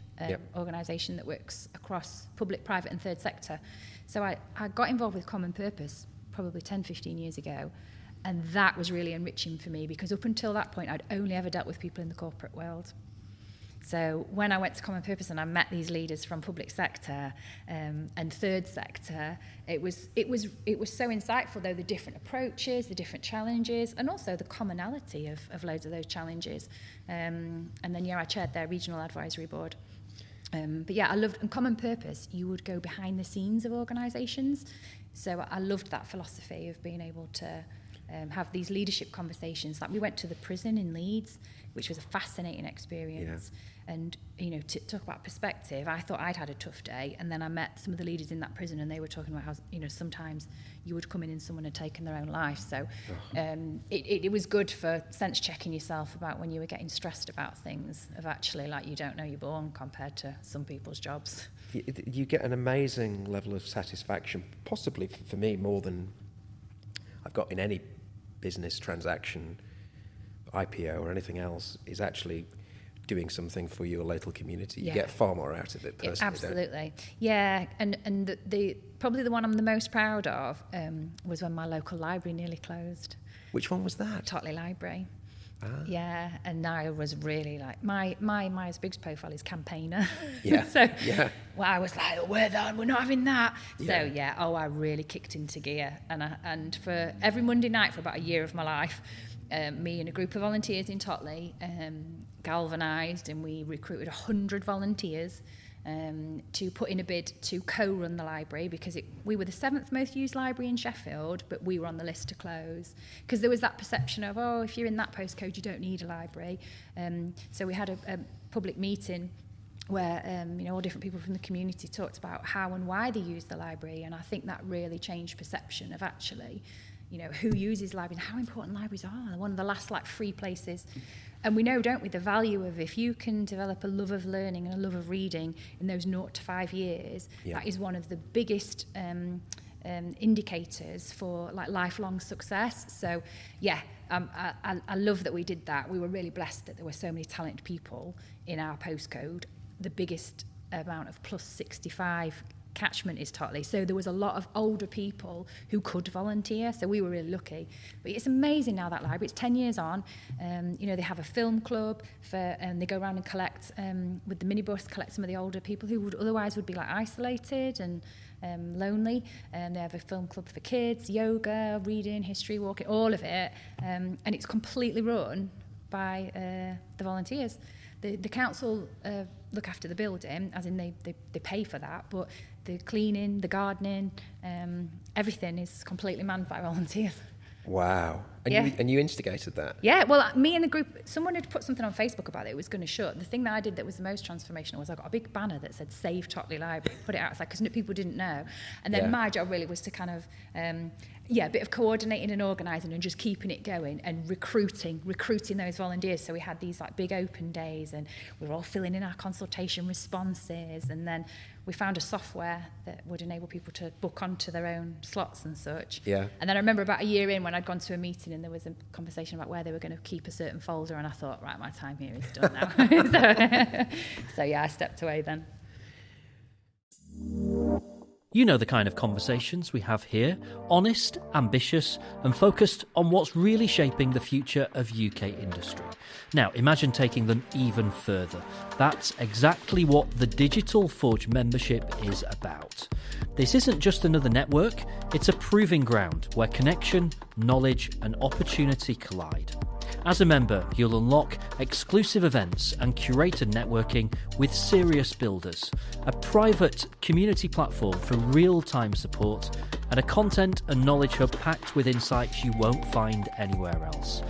organisation that works across public, private and third sector. So I got involved with Common Purpose probably 10, 15 years ago, and that was really enriching for me, because up until that point I'd only ever dealt with people in the corporate world. So when I went to Common Purpose and I met these leaders from public sector and third sector, it was so insightful, though, the different approaches, the different challenges, and also the commonality of loads of those challenges. And then, I chaired their regional advisory board. But I loved, and Common Purpose, you would go behind the scenes of organisations. So I loved that philosophy of being able to have these leadership conversations. Like, we went to the prison in Leeds, which was a fascinating experience. And, to talk about perspective, I thought I'd had a tough day. And then I met some of the leaders in that prison, and they were talking about how, sometimes you would come in and someone had taken their own life. So it was good for sense checking yourself about when you were getting stressed about things, of actually, like, you don't know you're born compared to some people's jobs. You get an amazing level of satisfaction, possibly for me more than I've got in any business transaction, IPO or anything else, is actually doing something for your local community. You get far more out of it personally. Absolutely. Yeah, and the probably the one I'm the most proud of was when my local library nearly closed. Which one was that? Totley Library. Yeah, and I was really like, my Myers-Briggs profile is campaigner. Well, I was like, we're not having that. Yeah. So I really kicked into gear, and for every Monday night for about a year of my life, me and a group of volunteers in Totley galvanised, and we recruited 100 volunteers to put in a bid to co-run the library, because we were the 7th most used library in Sheffield, but we were on the list to close, because there was that perception of, if you're in that postcode you don't need a library. So we had a public meeting where all different people from the community talked about how and why they use the library, and I think that really changed perception of actually who uses libraries and how important libraries are. They're one of the last free places. And we know, don't we, the value of, if you can develop a love of learning and a love of reading in those 0 to 5 years, that is one of the biggest indicators for lifelong success. So I love that we did that. We were really blessed that there were so many talented people in our postcode. The biggest amount of plus 65 catchment is Totley, so there was a lot of older people who could volunteer, so we were really lucky. But it's amazing now, that library, it's 10 years on. They have a film club they go around and collect with the minibus, collect some of the older people who would otherwise be isolated and lonely. They have a film club for kids, yoga, reading, history, walking, all of it, and it's completely run by the volunteers. The council look after the building, as in they pay for that, but the cleaning, the gardening, everything is completely manned by volunteers. Wow. And you instigated that? Yeah, well, me and the group, someone had put something on Facebook about it was going to shut. The thing that I did that was the most transformational was I got a big banner that said "Save Totley Library," put it outside, because people didn't know. And then my job really was to kind of, a bit of coordinating and organising and just keeping it going and recruiting those volunteers. So we had these big open days, and we were all filling in our consultation responses, and then we found a software that would enable people to book onto their own slots and such. Yeah. And then I remember about a year in, when I'd gone to a meeting and there was a conversation about where they were going to keep a certain folder, and I thought, right, my time here is done now. So I stepped away then. You know the kind of conversations we have here, honest, ambitious and focused on what's really shaping the future of UK industry. Now, imagine taking them even further. That's exactly what the Digital Forge membership is about. This isn't just another network, it's a proving ground where connection, knowledge and opportunity collide. As a member, you'll unlock exclusive events and curated networking with serious builders, a private community platform for real-time support, and a content and knowledge hub packed with insights you won't find anywhere else.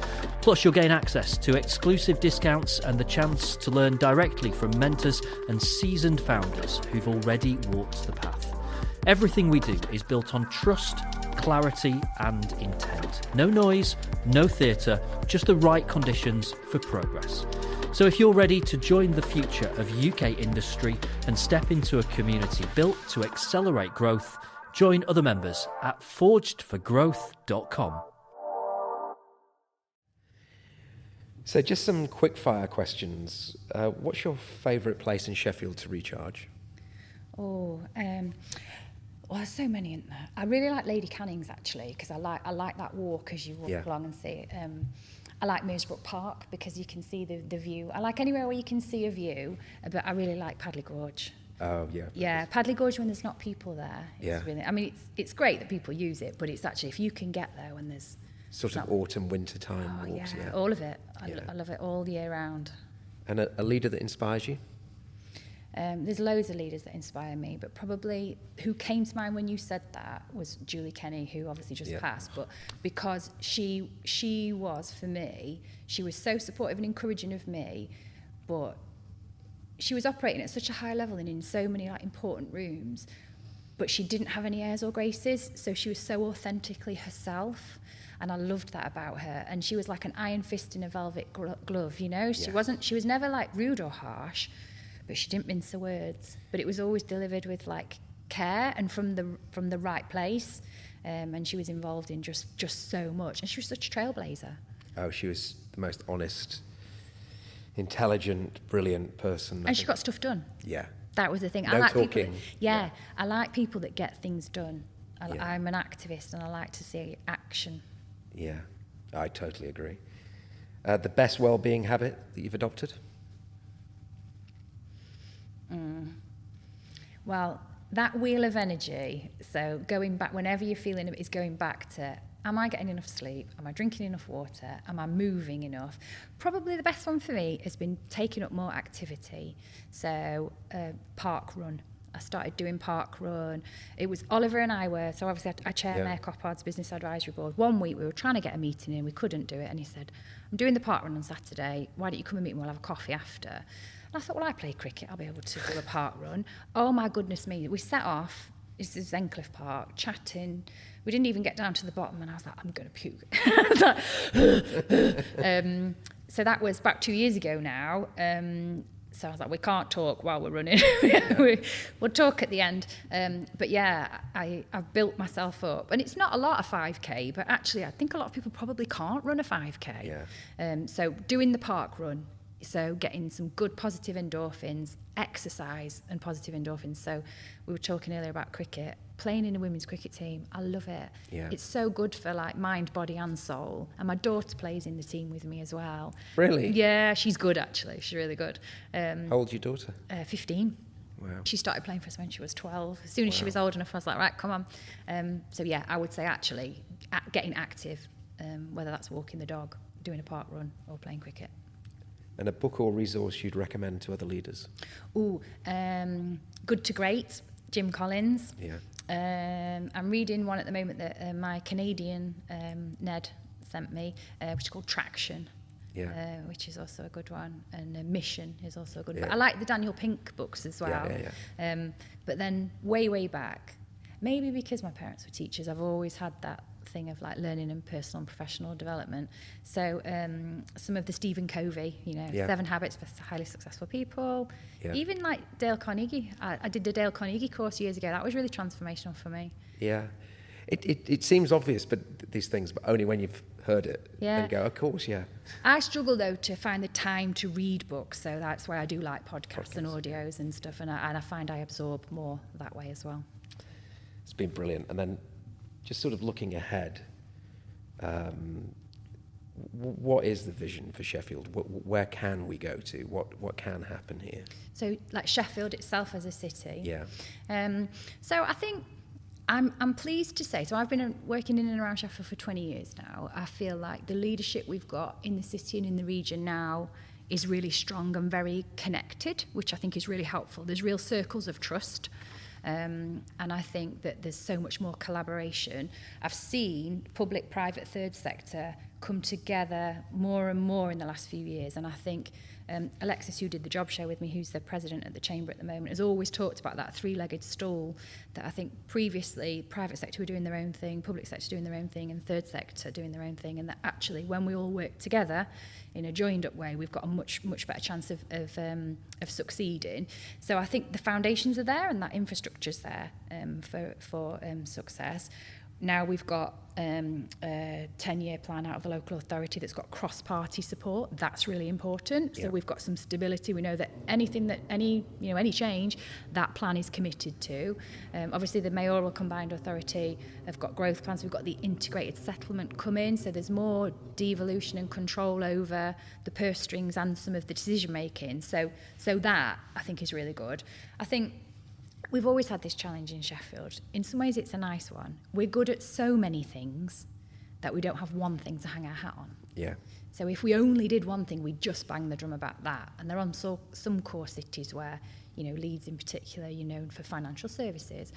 Plus, you'll gain access to exclusive discounts and the chance to learn directly from mentors and seasoned founders who've already walked the path. Everything we do is built on trust, clarity and intent. No noise, no theatre, just the right conditions for progress. So if you're ready to join the future of UK industry and step into a community built to accelerate growth, Join other members at forgedforgrowth.com. So just some quick fire questions. What's your favourite place in Sheffield to recharge? Well, there's so many, isn't there? I really like Lady Canning's, actually, because I like that walk as you walk along and see it. I like Mearsbrook Park because you can see the view. I like anywhere where you can see a view, but I really like Padley Gorge. Oh, yeah. Yeah, Padley Gorge when there's not people there. Yeah. Really, I mean, it's great that people use it, but it's actually, if you can get there when there's... Sort of autumn, winter time walks, yeah, all of it. I Yeah. love it all year round. And a leader that inspires you? There's loads of leaders that inspire me, but probably who came to mind when you said that was Julie Kenny, who obviously just passed, but because she was, for me, she was so supportive and encouraging of me, but she was operating at such a high level and in so many like important rooms, but she didn't have any airs or graces, so she was so authentically herself, and I loved that about her. And she was like an iron fist in a velvet glove, you know. She was never like rude or harsh, but she didn't mince the words. But it was always delivered with like care and from the right place. And she was involved in just so much. And she was such a trailblazer. Oh, she was the most honest, intelligent, brilliant person. And she got stuff done. Yeah. That was the thing. No I like talking. People I like people that get things done. I'm an activist and I like to see action. Yeah, I totally agree. The best well-being habit that you've adopted? Well, that wheel of energy, so going back, whenever you're feeling it, is going back to, am I getting enough sleep? Am I drinking enough water? Am I moving enough? Probably the best one for me has been taking up more activity. So park run. I started doing park run. It was Oliver and I were, so obviously I chair Mayor Coppard's Business Advisory Board. One week we were trying to get a meeting in, we couldn't do it, and he said, I'm doing the park run on Saturday, why don't you come and meet me, we'll have a coffee after. And I thought, well, I play cricket, I'll be able to do a park run. Oh my goodness me, we set off, this is Zencliffe Park, chatting. We didn't even get down to the bottom, and I was like, I'm going to puke. So that was about 2 years ago now. So I was like, we can't talk while we're running. We'll talk at the end. But yeah, I've built myself up. And it's not a lot of 5K, but actually I think a lot of people probably can't run a 5K. Yeah. So doing the park run, so getting some good positive endorphins, exercise and positive endorphins. So we were talking earlier about cricket, playing in a women's cricket team. I love it. Yeah. It's so good for like mind, body and soul. And my daughter plays in the team with me as well. Really? Yeah, she's good actually. She's really good. How old's your daughter? 15. Wow. She started playing for us when she was 12. As soon as she was old enough, I was like, right, come on. So yeah, I would say actually getting active, whether that's walking the dog, doing a park run or playing cricket. And a book or resource you'd recommend to other leaders? Good to Great, Jim Collins. Yeah. I'm reading one at the moment that my Canadian Ned sent me, which is called Traction. Yeah. Which is also a good one, and Mission is also a good one. Yeah. But I like the Daniel Pink books as well. Yeah. But then way back, maybe because my parents were teachers, I've always had that thing of like learning and personal and professional development. So some of the Stephen Covey, 7 Habits for Highly Successful People, even like Dale Carnegie. I did the Dale Carnegie course years ago. That was really transformational for me. Yeah. It seems obvious, but these things, but only when you've heard it. Yeah. And go, of course, yeah. I struggle though to find the time to read books, so that's why I do like podcasts and audios and stuff, and I find I absorb more that way as well. It's been brilliant. And then just sort of looking ahead, what is the vision for Sheffield? Where can we go to? What can happen here? So like Sheffield itself as a city. Yeah. So I think I'm pleased to say, so I've been working in and around Sheffield for 20 years now. I feel like the leadership we've got in the city and in the region now is really strong and very connected, which I think is really helpful. There's real circles of trust. And I think that there's so much more collaboration. I've seen public, private, third sector come together more and more in the last few years. And I think Alexis, who did the job show with me, who's the president at the Chamber at the moment, has always talked about that three-legged stool that I think previously private sector were doing their own thing, public sector doing their own thing, and third sector doing their own thing, and that actually when we all work together in a joined up way, we've got a much better chance of succeeding. So I think the foundations are there and that infrastructure's there for success. Now we've got a 10-year plan out of the local authority that's got cross-party support. That's really important. So we've got some stability. We know that any change, that plan is committed to. Obviously, the mayoral combined authority have got growth plans. We've got the integrated settlement come in. So there's more devolution and control over the purse strings and some of the decision making. So that I think is really good. I think we've always had this challenge in Sheffield. In some ways, it's a nice one. We're good at so many things that we don't have one thing to hang our hat on. Yeah. So if we only did one thing, we'd just bang the drum about that. And there are some core cities where, Leeds in particular, you're known for financial services.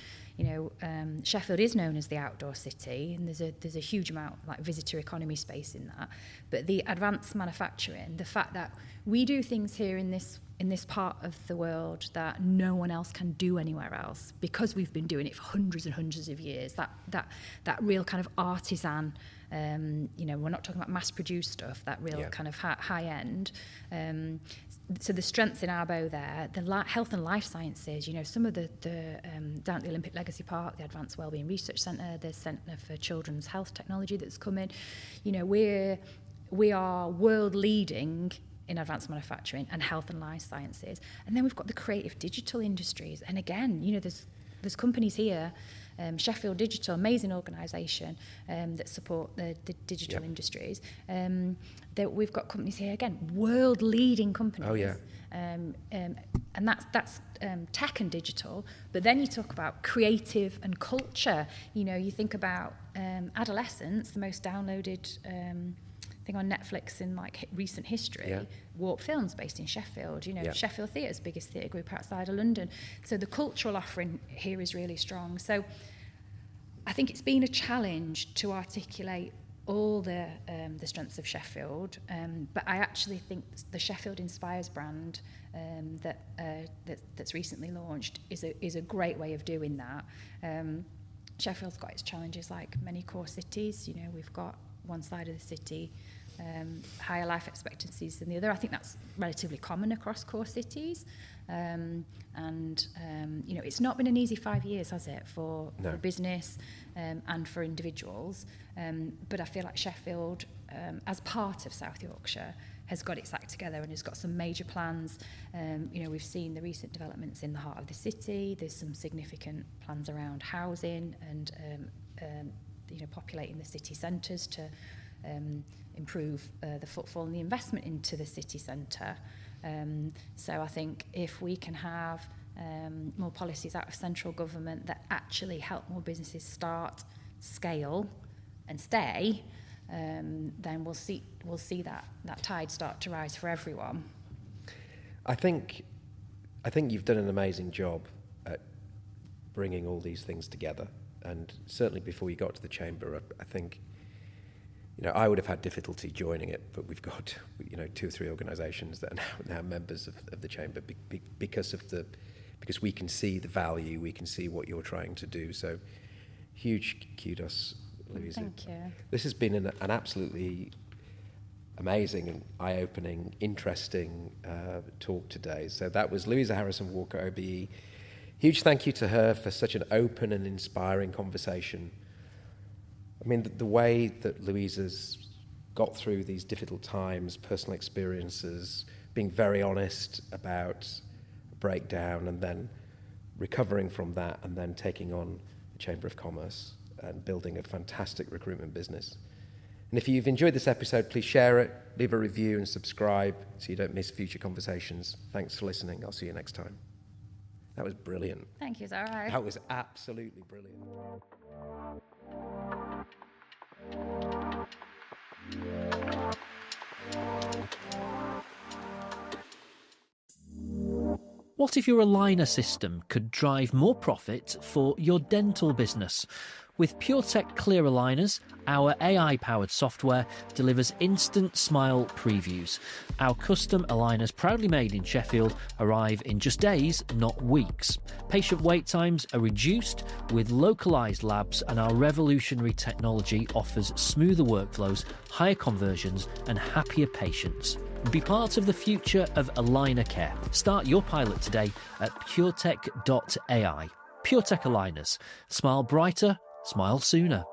Sheffield is known as the outdoor city, and there's a huge amount like visitor economy space in that. But the advanced manufacturing, the fact that we do things here in this part of the world that no one else can do anywhere else because we've been doing it for hundreds and hundreds of years. That real kind of artisan, we're not talking about mass-produced stuff. That real kind of high end. So the strengths in our bow there, the health and life sciences. Some of the down at the Olympic Legacy Park, the Advanced Wellbeing Research Centre, the Centre for Children's Health Technology that's come in. We are world leading in advanced manufacturing and health and life sciences. And then we've got the creative digital industries. And again, there's companies here, Sheffield Digital, amazing organisation that support the digital industries. That we've got companies here, again, world-leading companies. Oh, yeah. And that's tech and digital. But then you talk about creative and culture. You think about Adolescence, the most downloaded thing on Netflix in recent history. Warp Films based in Sheffield. Sheffield Theatre's biggest theatre group outside of London. So the cultural offering here is really strong. So I think it's been a challenge to articulate all the strengths of Sheffield, but I actually think the Sheffield Inspires brand that's recently launched is a great way of doing that. Sheffield's got its challenges like many core cities. We've got one side of the city higher life expectancies than the other. I think that's relatively common across core cities. It's not been an easy 5 years, has it, for business and for individuals. But I feel like Sheffield, as part of South Yorkshire, has got its act together and has got some major plans. We've seen the recent developments in the heart of the city. There's some significant plans around housing and populating the city centres to improve the footfall and the investment into the city centre. So I think if we can have more policies out of central government that actually help more businesses start, scale and stay, then we'll see that tide start to rise for everyone. I think you've done an amazing job at bringing all these things together. And certainly before you got to the Chamber, I think, I would have had difficulty joining it, but we've got, 2 or 3 organisations that are now members of the Chamber because we can see the value, we can see what you're trying to do. So huge kudos, Louisa. Thank you. This has been an absolutely amazing and eye-opening, interesting talk today. So that was Louisa Harrison-Walker OBE. Huge thank you to her for such an open and inspiring conversation. I mean, the way that Louisa's got through these difficult times, personal experiences, being very honest about a breakdown and then recovering from that and then taking on the Chamber of Commerce and building a fantastic recruitment business. And if you've enjoyed this episode, please share it, leave a review and subscribe so you don't miss future conversations. Thanks for listening. I'll see you next time. That was brilliant. Thank you, Zara. That was absolutely brilliant. What if your aligner system could drive more profit for your dental business? With PureTech Clear Aligners, our AI-powered software delivers instant smile previews. Our custom aligners, proudly made in Sheffield, arrive in just days, not weeks. Patient wait times are reduced with localised labs, and our revolutionary technology offers smoother workflows, higher conversions and happier patients. Be part of the future of aligner care. Start your pilot today at puretech.ai. PureTech Aligners. Smile brighter, smile sooner.